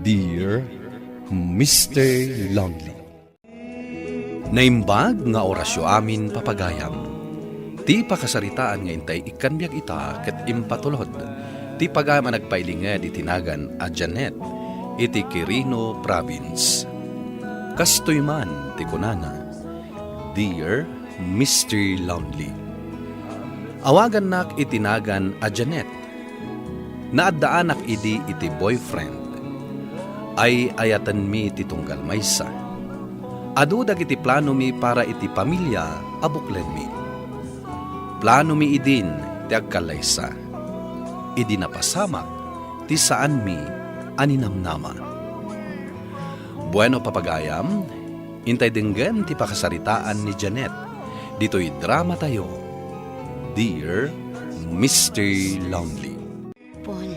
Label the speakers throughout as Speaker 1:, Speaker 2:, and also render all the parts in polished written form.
Speaker 1: Dear Mr. Lonely, naimbag nga orasyo amin papagayam. Ti pakasaritaan nga intay ikanbyag ita ket impatulod. Ti pagayam nagpailinged itinagan a Janet iti Quirino Province. Kastoy man ti kunana, Dear Mr. Lonely. Awagan nak itinagan a Janet. Naadaanak idi iti boyfriend. Ay ayatan mi iti tunggal maysa. Adu dagiti plano mi para iti pamilya abuklen mi. Plano mi idin ti agkalaysa. Idi napasamak ti saan mi aninamnama. Bueno papagayam, intay denggan ti pakasaritaan ni Janet. Dito'y drama tayo. Dear Mr. Lonely.
Speaker 2: Paul,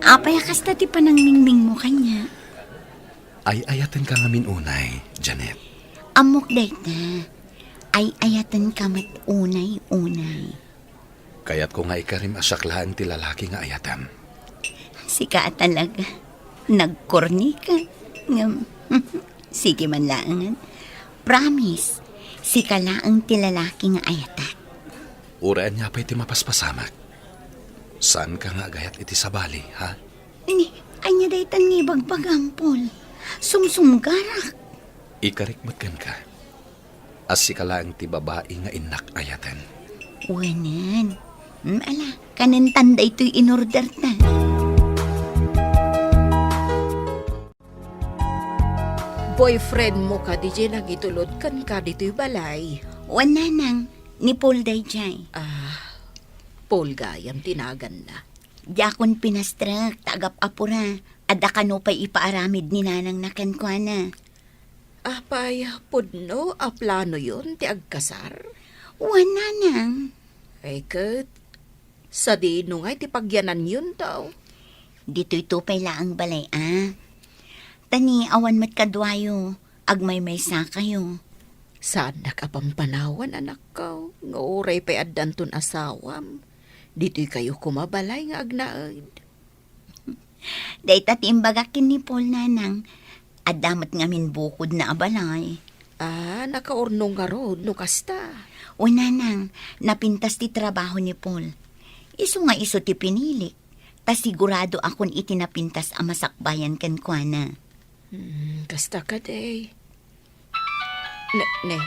Speaker 2: apay kasta ti panangmingming mo kanya.
Speaker 1: Ay ayatan ka ngamin unay, Janet.
Speaker 2: Amok dayta, ay ayatan ka mat unay-unay.
Speaker 1: Kaya't ko nga ikarim asaklaan ti lalaki nga ayatan.
Speaker 2: Sika talaga, nagkorni ka. Sige man laangan. Promise, sika laang ti lalaki nga ayatan.
Speaker 1: Uraan niya pa'y ti mapaspasamak. Saan ka nga agayat iti sabali, ha?
Speaker 2: Ni, anya daytan nga ibagbagang, Paul. Sumsumgarak.
Speaker 1: Ikarikmat ka. As si kalaang ti babae nga inak ayatan.
Speaker 2: Wanan. Ala, kanin tanda ito'y in-order na.
Speaker 3: Boyfriend mo ka, DJ, nagitulod kan ka dito'y balay.
Speaker 2: Wananang, ni Paul dayjay.
Speaker 3: Paul gayam tinagan na.
Speaker 2: Yakon pinastrak, tagap apura. Ada kano pa'y ipaaramid ni nanang nakankwana.
Speaker 3: Apay, pudno, a plano yun, ti agkasar.
Speaker 2: Wananang.
Speaker 3: Ay, kat, sa dino nga'y ti pagyanan yun daw.
Speaker 2: Dito'y tupay laang balay, Tani, awan mat kadwayo. Agmay-may sa kayo.
Speaker 3: Saan nakapampanawan, anak ko? Nga oray pa'y addanton asawam. Dito'y kayo kumabalay nga agnaid.
Speaker 2: Day tatimbagakin ni Paul nanang. Adamat ngamin bukod na abalay.
Speaker 3: Nakaurnong nga rod, no kasta.
Speaker 2: O nanang, napintas ti trabaho ni Paul. Iso nga iso ti pinilik. Ta sigurado akon itinapintas a masakbayan kan kuana.
Speaker 3: Kasta ka day. Ne.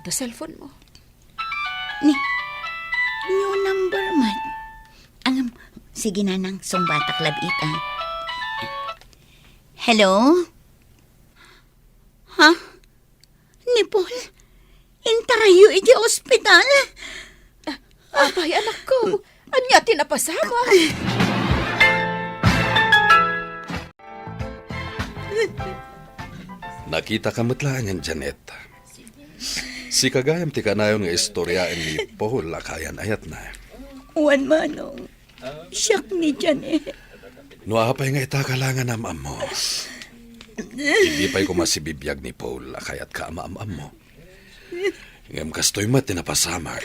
Speaker 3: Ta cellphone mo.
Speaker 2: New number man. Sige nanang, sumbatak labita. Hello? Ha? Ni Paul? Intarayo iti ospital?
Speaker 3: Apay, anak ko. Anya tinapasama.
Speaker 1: Nakita ka matlaan yan, Janet. Si kagayam ti kanayon nga istoryaan ni Paul akayan ayat na.
Speaker 2: Juan Manong, siyak ni Janet.
Speaker 1: No apay nga itakalangan am mo. Hindi pa'y kumasibibiyag ni Paul akayat ka ama-am mo. Ngam kastoy mat tinapasamak.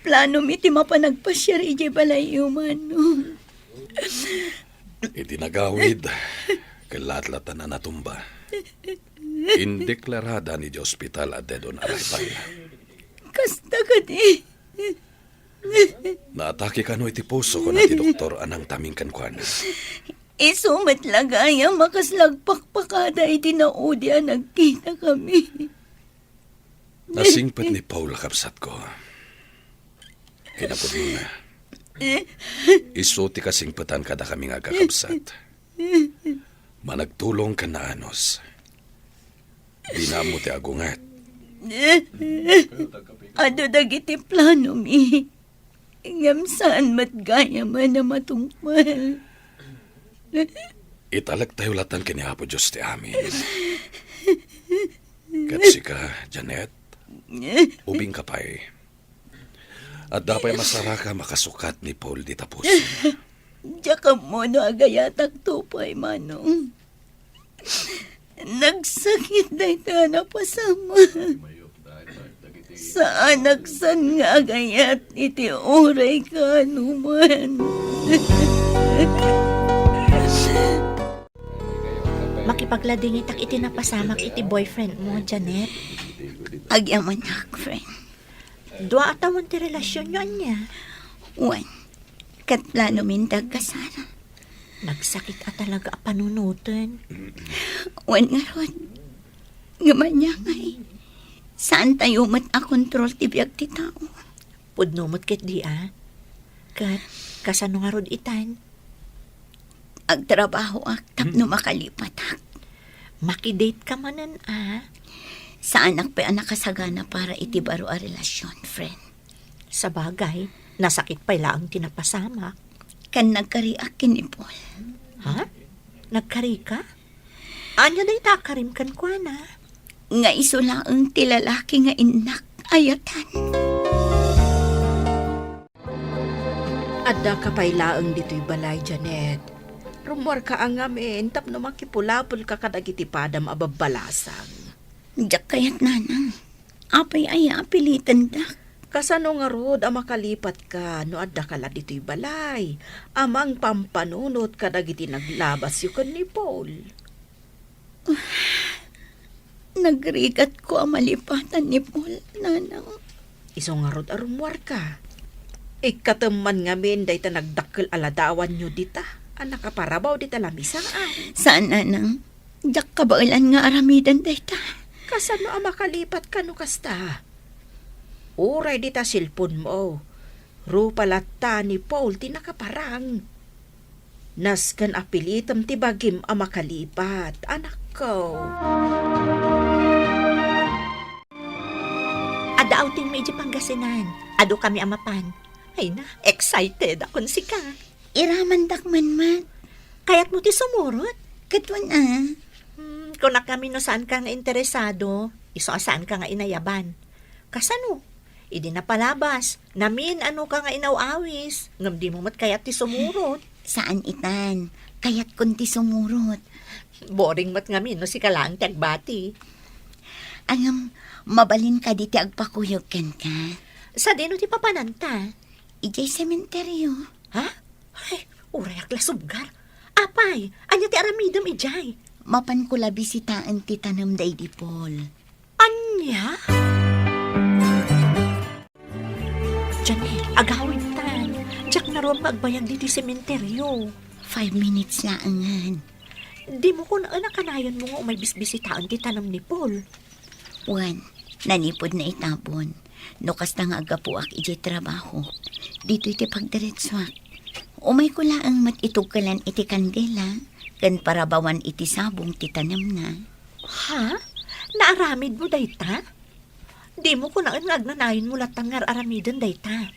Speaker 2: Plano mi ti mapanagpasyar ije balayo Manong.
Speaker 1: Itinagawid, kalatlatan na natumba. Indeklarada ni di ospital at dedon arrival.
Speaker 2: Kasta ka di.
Speaker 1: Naatake ka no iti puso ko na ti doktor anang taming kankwan.
Speaker 2: Isumat lagaya makaslagpakpakada iti naudya nagkita kami.
Speaker 1: Nasingpat ni Paul kapsat ko. Kinapod mo na. Iso ti kasingpatan kada kami nga kakapsat. Managtulong ka na anos. Di na mo ti agungat.
Speaker 2: Ado dagiti plano mi. Ngam saan matgaya man na matungpal.
Speaker 1: Italag tayo latan kinihapo Diyos ti amin. Katsi ka, Janet. Ubing ka pa'y. At dapay masara ka makasukat ni Paul di tapos.
Speaker 2: Diya ka mo no agayatak tupay, Manong. Nagsakit na ito na pasama. Sa anak san nga agayat iti oray ka numan.
Speaker 3: Makipaglading itak iti napasamak iti boyfriend mo, Janet.
Speaker 2: Agyaman ak, friend.
Speaker 3: Dua atamon ti relasyon nyo niya.
Speaker 2: Wan, kat plano mintag kasana.
Speaker 3: Nagsakit ka talaga a panunutan.
Speaker 2: Wan nga rod. Ngaman niya ngay. Saan tayo mat a kontrol ti biyag ti tao?
Speaker 3: Pudnumot ket di Kat, kasano nga rod itan?
Speaker 2: Agtrabaho ak, tapno makalipat ak.
Speaker 3: Makidate ka manan
Speaker 2: Sa anak pa ang nakasagana para itibaro a relasyon, friend.
Speaker 3: Sa bagay, nasakit pa ila ang tinapasamak.
Speaker 2: Kan nagkariak kinipol.
Speaker 3: Ha? Nagkari ka? Anya na itakarim kan kwa na?
Speaker 2: Nga isula ang tilalaki nga inak ayatan.
Speaker 3: Adda ka pa ilaang dito'y balay, Janet. Rumor ka ang amin, tapno makipulapol ka kadagiti padam ababalasang.
Speaker 2: Diyak kayat nanang. Apay ay apilitan dak.
Speaker 3: Kasano nga rod ang makalipat ka no adda ka la dito'y balay. Amang pampanunot kadagiti naglabas yu kan ni Paul.
Speaker 2: Nagrigat ko ang malipatan ni Paul, nanang.
Speaker 3: Iso nga rod arumwar ka. Ikataman ngamin day ta nagdakkel aladawan nyo dita. Ang nakaparabaw dita lamisaan.
Speaker 2: Saan, nanang? Diyak kabailan nga aramidan dayta.
Speaker 3: Kasano ang makalipat ka no kasta? Uray dita silpon mo. Rupalata ni Paul ti nakaparang. Naskan apilitam ti bagim ang makalipat, anak ko. Ada outing medyo Pangasinan. Ado kami amapan. Ay na, excited akon si ka.
Speaker 2: Iraman dakman.
Speaker 3: Kaya't mo ti sumurot.
Speaker 2: Katwan
Speaker 3: Kung na kami no saan ka nga interesado, iso saan ka nga inayaban. Kasano? Idi na palabas. Namin ano ka nga inawawis. Ngam di mo mat kayat ti sumurot.
Speaker 2: Saan itan? Kayat kunti sumurot.
Speaker 3: Boring mat ngamin no si kalang tagbati.
Speaker 2: Angam, mabalin ka di ti agpakuyog ken ka.
Speaker 3: Sa dino ti papananta?
Speaker 2: Ijay sementeryo.
Speaker 3: Ha? Ay, urayak la subgar. Apay, anya ti aramidam ijay.
Speaker 2: Mapan ko la bisitaan ti tanam day di Paul.
Speaker 3: Anya? Janet, agawin tan. Diyak na ron magbayag di ti sementeryo.
Speaker 2: 5 minutes na angan.
Speaker 3: Di mo ko na kanayon mo nga umay bisbisitaan ti tanam ni Paul.
Speaker 2: Wan, nanipod na itapon. Nukas na nga agapuak iti trabaho. Dito iti pagdiretsuak. Umay ko laang mat itugkalan iti kandela. Kan parabawan iti sabong ti tanem na.
Speaker 3: Ha? Naaramid mo dayta? Di mo ko na nagnanayon mo latangar aramidan dayta.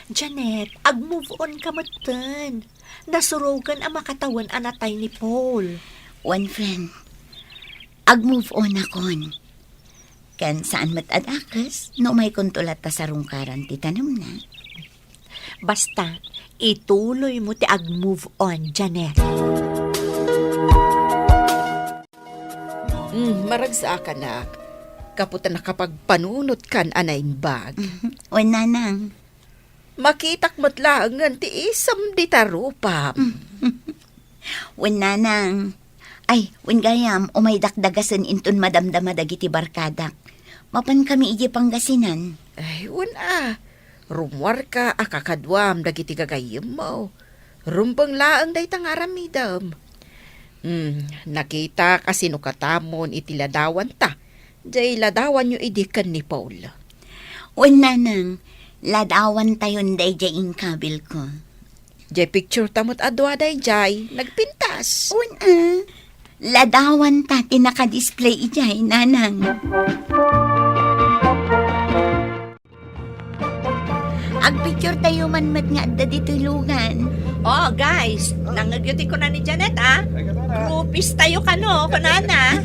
Speaker 3: Janet, ag-move on ka matan. Nasurogan ang makatawan anatay ni Paul.
Speaker 2: One friend, ag-move on akon. Kan saan matadakas, no may kontulat ta sa rungkaran ti tanem na.
Speaker 3: Basta, ituloy mo ti ag-move on, Janet. Maragsa ka na. Kaputa nakapagpanunot kan anayng bag.
Speaker 2: Wan nanang,
Speaker 3: Makitak matlangan ti isam di tarupa.
Speaker 2: wan nanang. Ay, wan gayam, umay dakdagasan intun madamdama dagiti barkadak. Mapan kami iji Pangasinan.
Speaker 3: Ay, rumwar ka akakadwam dagiti gagayim mo. Rumbang laang day tang aramidam. Nakita kasi no katamon iti ladawan ta. Jay ladawan nyo idikan ni Paul.
Speaker 2: Wan nanang, ladawan tayon day jaing kabil ko.
Speaker 3: Jay picture tamot adwa day jay. Nagpintas.
Speaker 2: Wan ladawan ta tinaka-display ijay nanang. Agpicture tayo man mat nga adda dito'y lugan.
Speaker 3: Oh, guys, nangagyuti ko na ni Janet, Groupies tayo kano, kunana.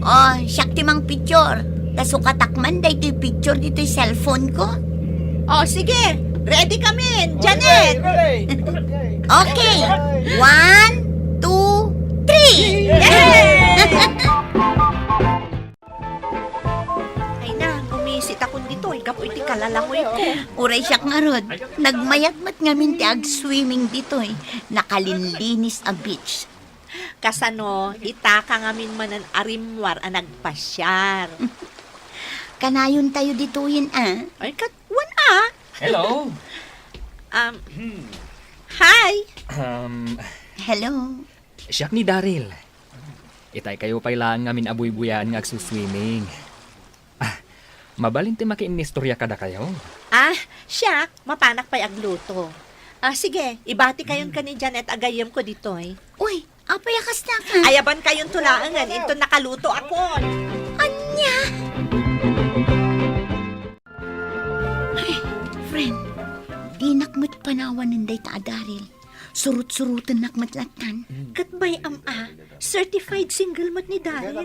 Speaker 2: Oh, siyak timang picture. Kaso katakman day to'y picture dito'y cellphone ko.
Speaker 3: Oh, sige. Ready kami, Janet.
Speaker 2: Okay. 1, 2, 3.
Speaker 3: Ay na, gumisit ako dito. Ikapoy ti kalalangoy ko.
Speaker 2: Uray siyak nga rod. Nagmayagmat nga min ti ag-swimming dito'y. Nakalinlinis a beach.
Speaker 3: Kasano, itaka ngamin manan arimwar ang nagpasyar.
Speaker 2: Kanayon tayo dituin,
Speaker 3: Ay, katwan ah.
Speaker 4: Hello.
Speaker 3: Hi.
Speaker 2: Hello.
Speaker 4: Siyak ni Daryl. Itay kayo pailaan ngamin abuy-buyan nga agsuswimming. Mabalin ti makiinistorya kada kayo.
Speaker 3: Siya, mapanak pa'y agluto. Sige, ibati kayon ka ni Janet agayam ko ditoy.
Speaker 2: Uy, apayakas na ka.
Speaker 3: Ayaban kayon tulaangan, ito nakaluto ako.
Speaker 2: Anya! Ay, friend, di nakmat panawan ng day ta Daryl. Surut-surutan nakmat latan.
Speaker 3: Katbay certified single mat ni Daryl.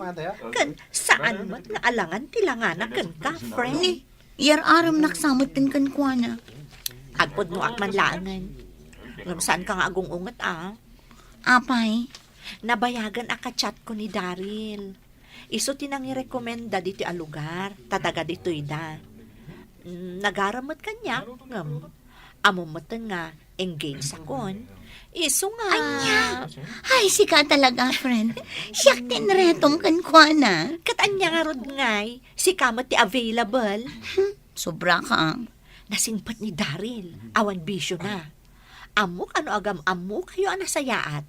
Speaker 3: Kan, saan mat nga alangan tilangana kan ka, friend?
Speaker 2: Ni, yar aram naksamot din kan kuana.
Speaker 3: Agpod mo akman laangan. Saan ka nga agong ungat
Speaker 2: Apay,
Speaker 3: Nabayagan chat ko ni Daryl. Iso tinang i-rekomenda dito a lugar. Tataga dito ida. Nagaramot kanya. Amumatan nga, engage sakon. Iso nga.
Speaker 2: anya! Ay, sika talaga, friend. Siyak tinretong kan kuana.
Speaker 3: Katanya nga rod ngay, si kamat ti available.
Speaker 2: Sobra ka.
Speaker 3: Nasingpat ni Daryl, awan bisyo na. Amok ano agam amok kayo anasayaat.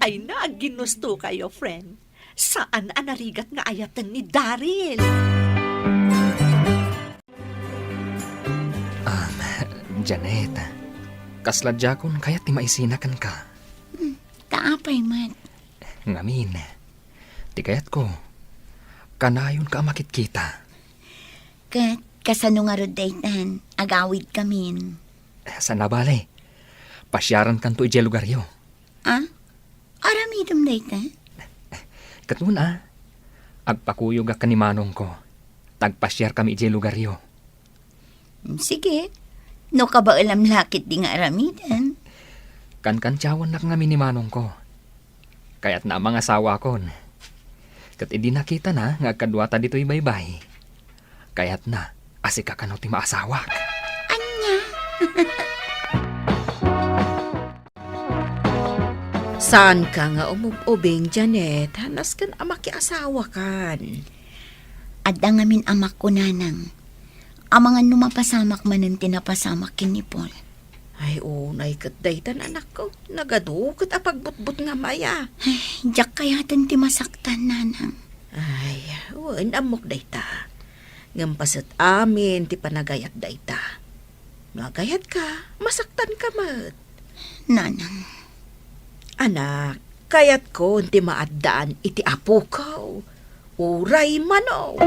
Speaker 3: Ay na, ginusto kayo, friend. Saan anarigat nga ayatan ni Daryl?
Speaker 4: Janet, kasladjakon kaya ti maisinakan ka.
Speaker 2: Kaapay, mat.
Speaker 4: Ngamin, ti kayat ko, kanayon ka makit kita.
Speaker 2: Kat, kasano nga rod daytan, agawid kamin.
Speaker 4: Sa nabale, pasyaran kan to ije lugaryo.
Speaker 2: Aramidom daytan?
Speaker 4: Katun agpakuyog ka ni manong ko. Tagpasyar kami ije lugaryo.
Speaker 2: Sige. No ka ba alam lakit di nga aramidan?
Speaker 4: Kan-kansyawan nak nga ni manong ko. Kaya't na mga asawa kon. Kat idi nakita na nga kadwata dito'y baybay. Kaya't na, asika ka no ti maasawa.
Speaker 2: Anya?
Speaker 3: Saan ka nga umubing, Janet? Hanas kan asawa kan.
Speaker 2: Adda nga min amak ko nanang. Amangan numapasamak man ang tinapasamak kin ni Paul.
Speaker 3: Ay, unay kat daytan anak ko. Nagadukot apagbutbut nga maya.
Speaker 2: Diyak kayatan ti masaktan nanang.
Speaker 3: Ay, wan amok dayta. Ngampasat amin ti panagayat dayta. Nagayat ka, masaktan ka mat.
Speaker 2: Nanang.
Speaker 3: Anak, kayat ko ti maaddaan iti apo ko. Uray mano.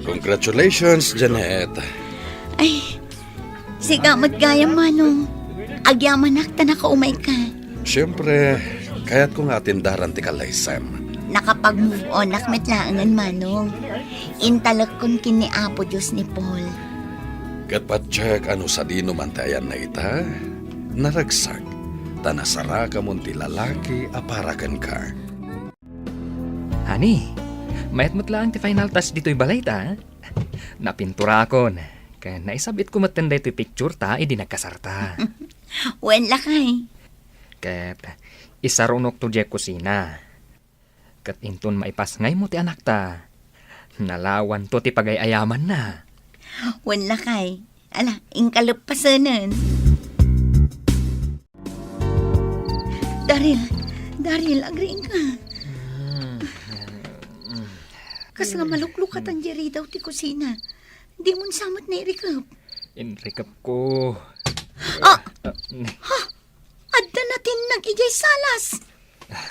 Speaker 1: Congratulations, Janet.
Speaker 2: Ay, sigamat gaya manong. Agyaman akta nakaumay ka.
Speaker 1: Siyempre, kaya't ko nga tindaran ti kalaysam.
Speaker 2: Nakapag-move on nakmetlaangan manong. Intalak kon kini Apo Diyos ni Paul.
Speaker 1: Kat pa-check ano sa dino man tayan na ita, naragsak, tanasara ka mon ti lalaki aparakan ka.
Speaker 4: Hani, mayat mo't lang ti final touch dito'y balay ta. Napintura akon. Kaya naisabit ko matenday ti picture ta, idi nagkasarta.
Speaker 2: Wen lakay.
Speaker 4: Kat isarunok to je kusina. Kat inton maipas ngay mo ti anak ta. Nalawan to ti pagayayaman na.
Speaker 2: Wen lakay. Ala, ingkalap pa sanan. Daryl, agriin ka. Kas nga maluklukat ang jeri daw ti kusina. Di mo samot na irikap.
Speaker 4: Inrikap ko.
Speaker 2: Adda natin nag-ijay salas.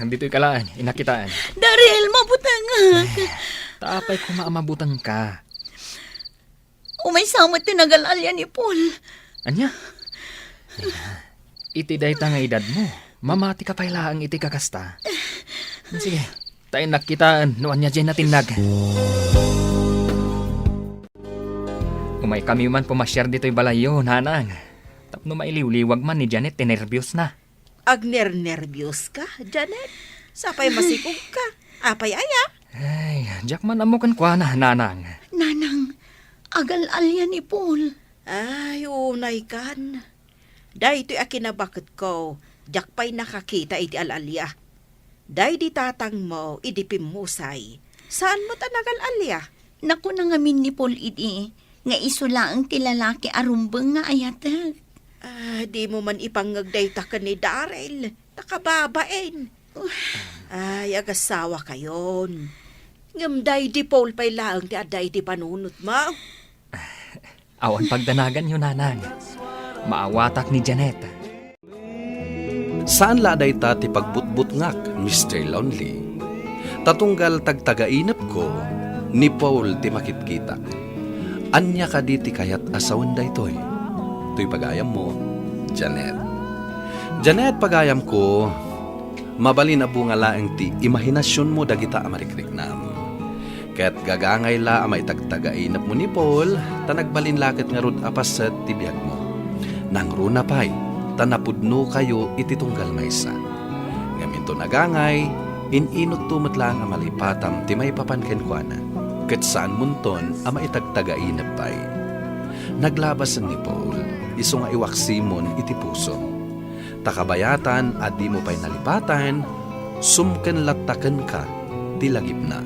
Speaker 4: Dito'y kalaan, inakitaan.
Speaker 2: Daryl, mabutang nga.
Speaker 4: Tapay ko maamabutang ka.
Speaker 2: Umay samot ti nagalalya ni Paul.
Speaker 4: Anya? Iti dayta nga edad mo. Mamati ka pailaang iti kakasta. Sige, tayo nakitaan. Noan niya dyan natin nag. Umay kami man pumasyar dito'y balayo, nanang. Tapno mailiwliwag man ni Janet, tinervyos na.
Speaker 3: Agner-nervyos ka, Janet. Sapay masikog ka. Apay aya.
Speaker 4: Ay, jak man amo kan kwa na, nanang.
Speaker 2: Nanang, agal-alya ni Paul.
Speaker 3: Ay, unay kan. Day ito'y akinabakit ko. Jakpay nakakita iti alalya. Day di tatang mo, idi pimusay. Saan mo tanagal alya?
Speaker 2: Naku na ngamin ni Paul idi, nga isula ang tilalaki arumbeng nga ayatag.
Speaker 3: Di mo man ipangagday ta ka ni Daryl. Nakababain. Ay, agasawa kayon. Ngamday di Paul pay laang ti aday di panunot mo.
Speaker 4: Awan pagdanagan yun, nanang. Maawatak ni Janet.
Speaker 1: Saan laday ta ti pagbutbut ngak, Mr. Lonely? Tatunggal tagtagainap ko, ni Paul ti makitkita. Anya ka di ti kayat asawan da ito'y. To'y pagayam mo, Janet. Janet, pagayam ko, mabalin na bunga laeng ti imahinasyon mo dagita amarikriknam. Kaya't gagangay la amay tagtagainap mo ni Paul, tanagbalin lakit nga rod apas sa tibiyag mo. Nang runa pa'y, tanapudno kayo ititunggal maysa. Ngaminto nagangay, ininot tumot lang ang malipatam ti may papanken kwa na. Kat saan munton ama itagtagainap pa'y. Naglabasan ni Paul, iso nga iwaksimon iti puso. Takabayatan at di mo pa'y nalipatan, sumken lataken ka, ti lagip na.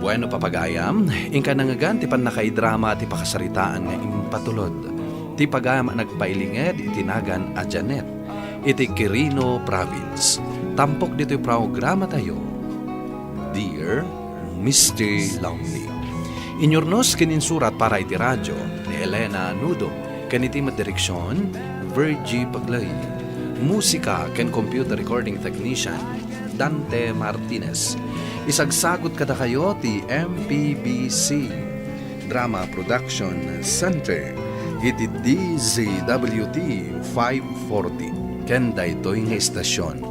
Speaker 1: Bueno papagayam, ingka nangagan ti pan nakaidrama ti pakasaritaan nga impatulod. Ti pagayam nagpailinged itinagan a Janet, iti Quirino Province. Tampok dito'y programa tayo, Dear Mr. Lonely. Inyornos kininsurat para iti radyo ni Elena Nudo, kaniti direksyon, Virgie Paglay. Musika ken computer recording technician, Dante Martinez. Isagsagot kada kayo ti MPBC Drama Production Center, iti DZWT 540. Ken daytoy nga istasyon.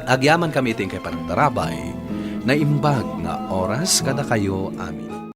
Speaker 1: Agyaman kami ting kay panagdarabay, na imbag nga oras kada kayo amin.